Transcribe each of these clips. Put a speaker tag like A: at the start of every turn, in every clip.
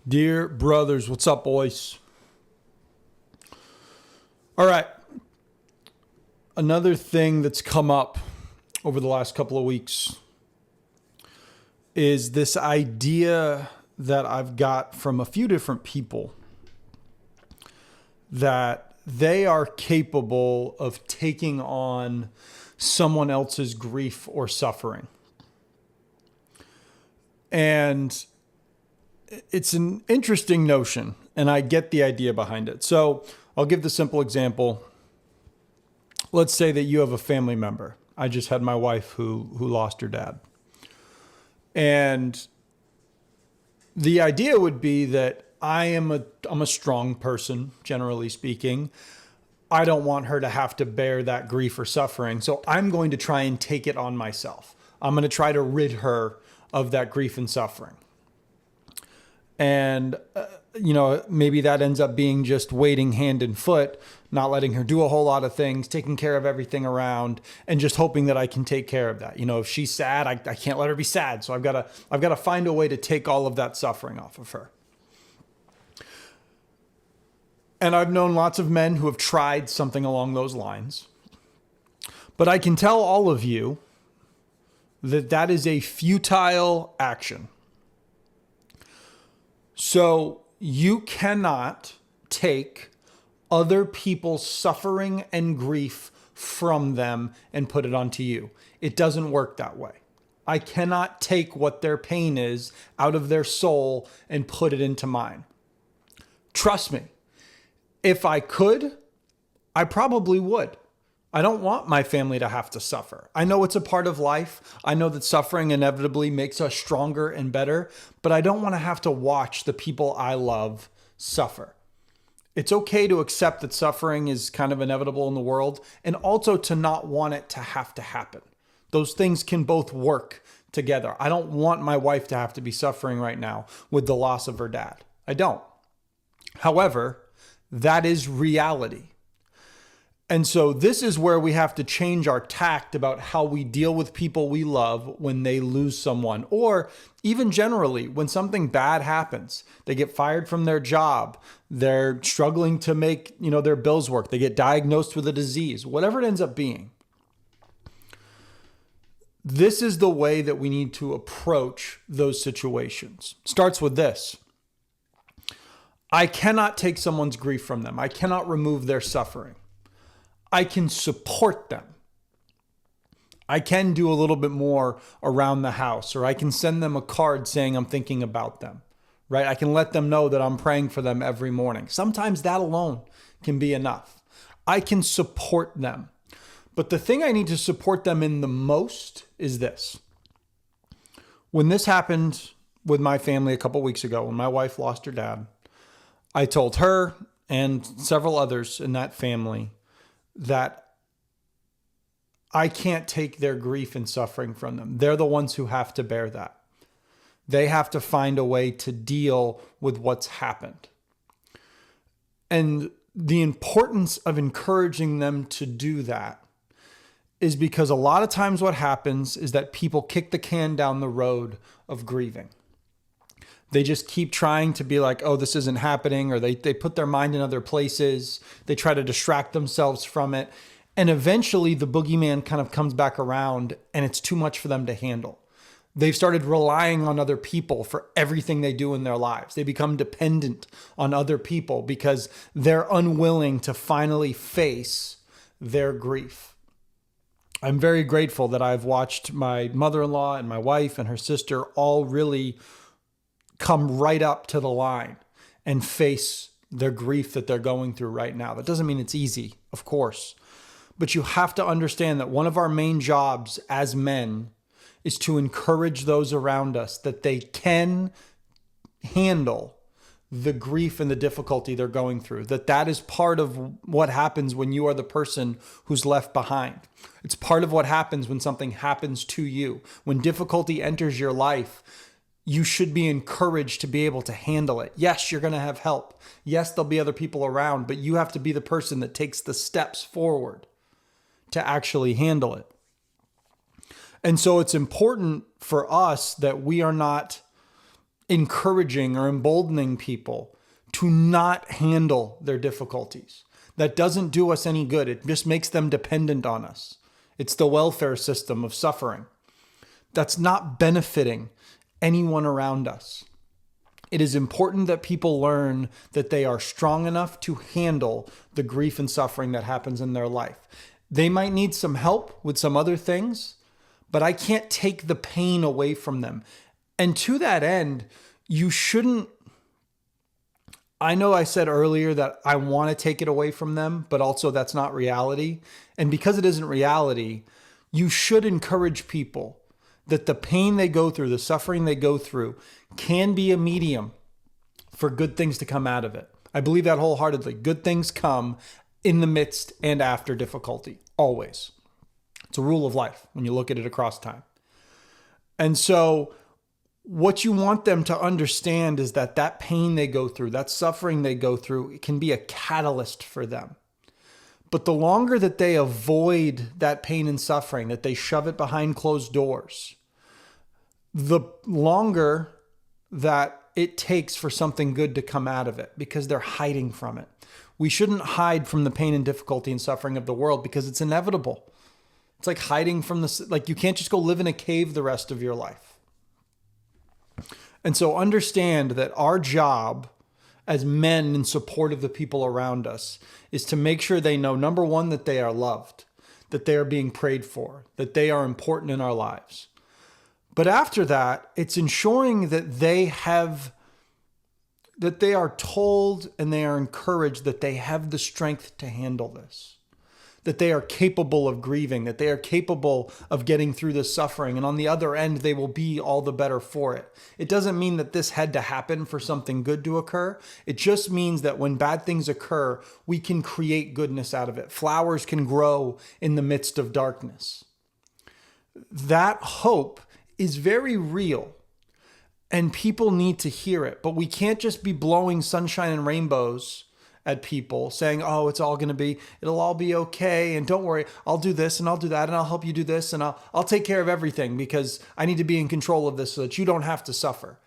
A: Dear brothers, what's up, boys? All right. Another thing that's come up over the last couple of weeks is this idea that I've got from a few different people that they are capable of taking on someone else's grief or suffering. And it's an interesting notion, and I get the idea behind it. So I'll give the simple example. Let's say that you have a family member. I just had my wife who lost her dad. And the idea would be that I'm a strong person, generally speaking. I don't want her to have to bear that grief or suffering. So I'm going to try and take it on myself. I'm going to try to rid her of that grief and suffering. And, maybe that ends up being just waiting hand and foot, not letting her do a whole lot of things, taking care of everything around, and just hoping that I can take care of that. If she's sad, I can't let her be sad. So I've got to find a way to take all of that suffering off of her. And I've known lots of men who have tried something along those lines. But I can tell all of you that that is a futile action. So you cannot take other people's suffering and grief from them and put it onto you. It doesn't work that way. I cannot take what their pain is out of their soul and put it into mine. Trust me, if I could, I probably would. I don't want my family to have to suffer. I know it's a part of life. I know that suffering inevitably makes us stronger and better, but I don't want to have to watch the people I love suffer. It's okay to accept that suffering is kind of inevitable in the world, and also to not want it to have to happen. Those things can both work together. I don't want my wife to have to be suffering right now with the loss of her dad. I don't. However, that is reality. And so this is where we have to change our tact about how we deal with people we love when they lose someone, or even generally when something bad happens. They get fired from their job. They're struggling to make, their bills work. They get diagnosed with a disease, whatever it ends up being. This is the way that we need to approach those situations. Starts with this. I cannot take someone's grief from them. I cannot remove their suffering. I can support them. I can do a little bit more around the house, or I can send them a card saying I'm thinking about them, right? I can let them know that I'm praying for them every morning. Sometimes that alone can be enough. I can support them. But the thing I need to support them in the most is this. When this happened with my family a couple weeks ago, when my wife lost her dad, I told her and several others in that family that I can't take their grief and suffering from them. They're the ones who have to bear that. They have to find a way to deal with what's happened. And the importance of encouraging them to do that is because a lot of times what happens is that people kick the can down the road of grieving. They just keep trying to be like, oh, this isn't happening, or they put their mind in other places. They try to distract themselves from it. And eventually the boogeyman kind of comes back around and it's too much for them to handle. They've started relying on other people for everything they do in their lives. They become dependent on other people because they're unwilling to finally face their grief. I'm very grateful that I've watched my mother-in-law and my wife and her sister all really come right up to the line and face their grief that they're going through right now. That doesn't mean it's easy, of course, but you have to understand that one of our main jobs as men is to encourage those around us that they can handle the grief and the difficulty they're going through, that is part of what happens when you are the person who's left behind. It's part of what happens when something happens to you. When difficulty enters your life, you should be encouraged to be able to handle it. Yes, you're going to have help. Yes, there'll be other people around, but you have to be the person that takes the steps forward to actually handle it. And so it's important for us that we are not encouraging or emboldening people to not handle their difficulties. That doesn't do us any good. It just makes them dependent on us. It's the welfare system of suffering. That's not benefiting anyone around us. It is important that people learn that they are strong enough to handle the grief and suffering that happens in their life. They might need some help with some other things, but I can't take the pain away from them. And to that end, you shouldn't. I know I said earlier that I want to take it away from them, but also that's not reality. And because it isn't reality, you should encourage people that the pain they go through, the suffering they go through, can be a medium for good things to come out of it. I believe that wholeheartedly. Good things come in the midst and after difficulty, always. It's a rule of life when you look at it across time. And so what you want them to understand is that that pain they go through, that suffering they go through, it can be a catalyst for them. But the longer that they avoid that pain and suffering, that they shove it behind closed doors, the longer that it takes for something good to come out of it because they're hiding from it. We shouldn't hide from the pain and difficulty and suffering of the world because it's inevitable. It's like hiding from like you can't just go live in a cave the rest of your life. And so understand that our job as men in support of the people around us is to make sure they know, number one, that they are loved, that they are being prayed for, that they are important in our lives. But after that, it's ensuring that they are told and they are encouraged that they have the strength to handle this, that they are capable of grieving, that they are capable of getting through this suffering. And on the other end, they will be all the better for it. It doesn't mean that this had to happen for something good to occur. It just means that when bad things occur, we can create goodness out of it. Flowers can grow in the midst of darkness. That hope is very real. And people need to hear it. But we can't just be blowing sunshine and rainbows at people saying, oh, it'll all be okay. And don't worry, I'll do this and I'll do that and I'll help you do this and I'll take care of everything because I need to be in control of this so that you don't have to suffer.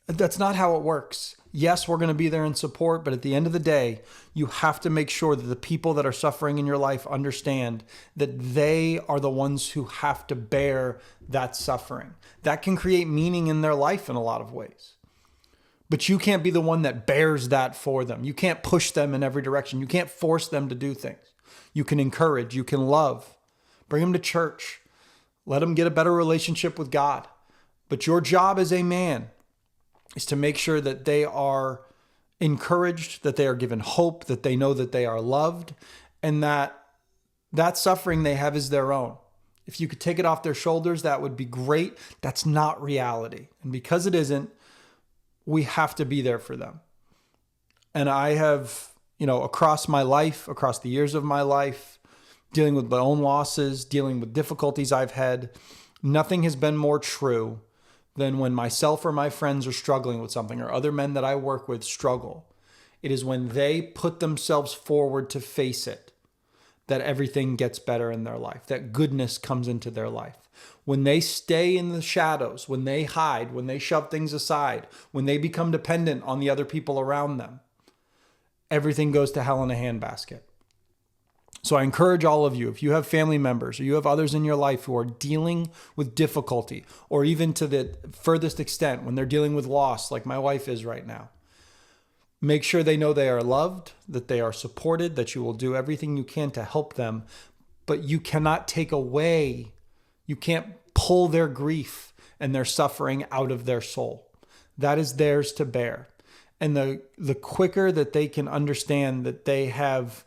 A: That's not how it works. Yes, we're going to be there in support, but at the end of the day, you have to make sure that the people that are suffering in your life understand that they are the ones who have to bear that suffering. That can create meaning in their life in a lot of ways. But you can't be the one that bears that for them. You can't push them in every direction. You can't force them to do things. You can encourage, you can love, bring them to church, let them get a better relationship with God. But your job as a man is to make sure that they are encouraged, that they are given hope, that they know that they are loved, and that suffering they have is their own. If you could take it off their shoulders, that would be great. That's not reality. And because it isn't, we have to be there for them. And I have, across my life, across the years of my life, dealing with my own losses, dealing with difficulties I've had, nothing has been more true than when myself or my friends are struggling with something or other men that I work with struggle. It is when they put themselves forward to face it that everything gets better in their life, that goodness comes into their life. When they stay in the shadows, when they hide, when they shove things aside, when they become dependent on the other people around them, everything goes to hell in a handbasket. So I encourage all of you, if you have family members or you have others in your life who are dealing with difficulty, or even to the furthest extent when they're dealing with loss, like my wife is right now, make sure they know they are loved, that they are supported, that you will do everything you can to help them, but you cannot take away, you can't pull their grief and their suffering out of their soul. That is theirs to bear. And the quicker that they can understand that they have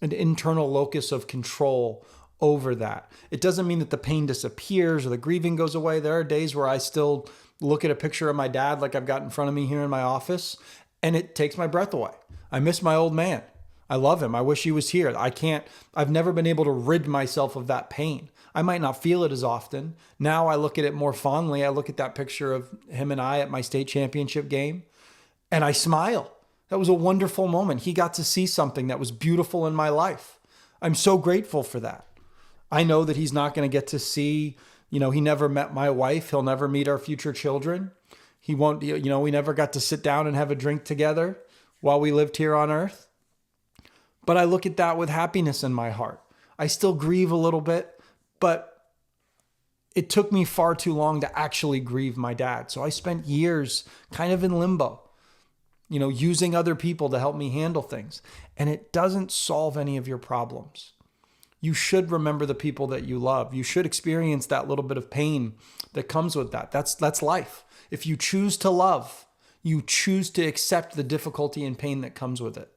A: an internal locus of control over that. It doesn't mean that the pain disappears or the grieving goes away. There are days where I still look at a picture of my dad like I've got in front of me here in my office, and it takes my breath away. I miss my old man. I love him. I wish he was here. I've never been able to rid myself of that pain. I might not feel it as often. Now I look at it more fondly. I look at that picture of him and I at my state championship game, and I smile. That was a wonderful moment. He got to see something that was beautiful in my life. I'm so grateful for that. I know that he's not going to get to see, he never met my wife. He'll never meet our future children. He won't, we never got to sit down and have a drink together while we lived here on earth. But I look at that with happiness in my heart. I still grieve a little bit, but it took me far too long to actually grieve my dad. So I spent years kind of in limbo, using other people to help me handle things. And it doesn't solve any of your problems. You should remember the people that you love. You should experience that little bit of pain that comes with that. That's life. If you choose to love, you choose to accept the difficulty and pain that comes with it.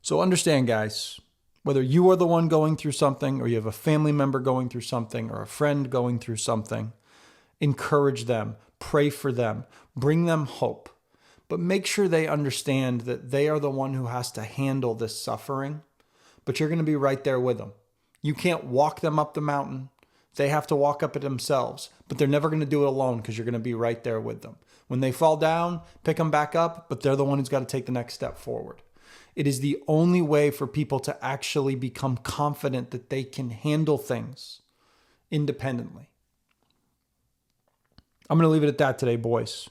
A: So understand, guys, whether you are the one going through something or you have a family member going through something or a friend going through something, encourage them, pray for them, bring them hope, but make sure they understand that they are the one who has to handle this suffering, but you're going to be right there with them. You can't walk them up the mountain. They have to walk up it themselves, but they're never going to do it alone because you're going to be right there with them. When they fall down, pick them back up, but they're the one who's got to take the next step forward. It is the only way for people to actually become confident that they can handle things independently. I'm going to leave it at that today, boys.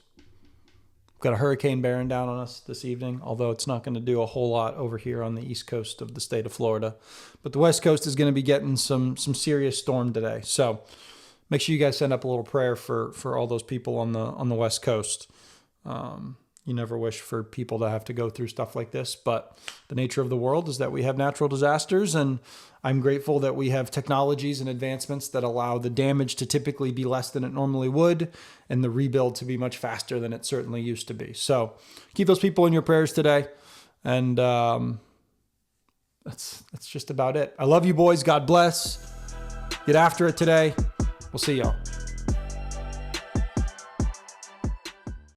A: We've got a hurricane bearing down on us this evening, although it's not going to do a whole lot over here on the east coast of the state of Florida. But the west coast is going to be getting some serious storm today. So make sure you guys send up a little prayer for all those people on the west coast. You never wish for people to have to go through stuff like this, but the nature of the world is that we have natural disasters, and I'm grateful that we have technologies and advancements that allow the damage to typically be less than it normally would, and the rebuild to be much faster than it certainly used to be. So keep those people in your prayers today, and that's just about it. I love you, boys. God bless. Get after it today. We'll see y'all.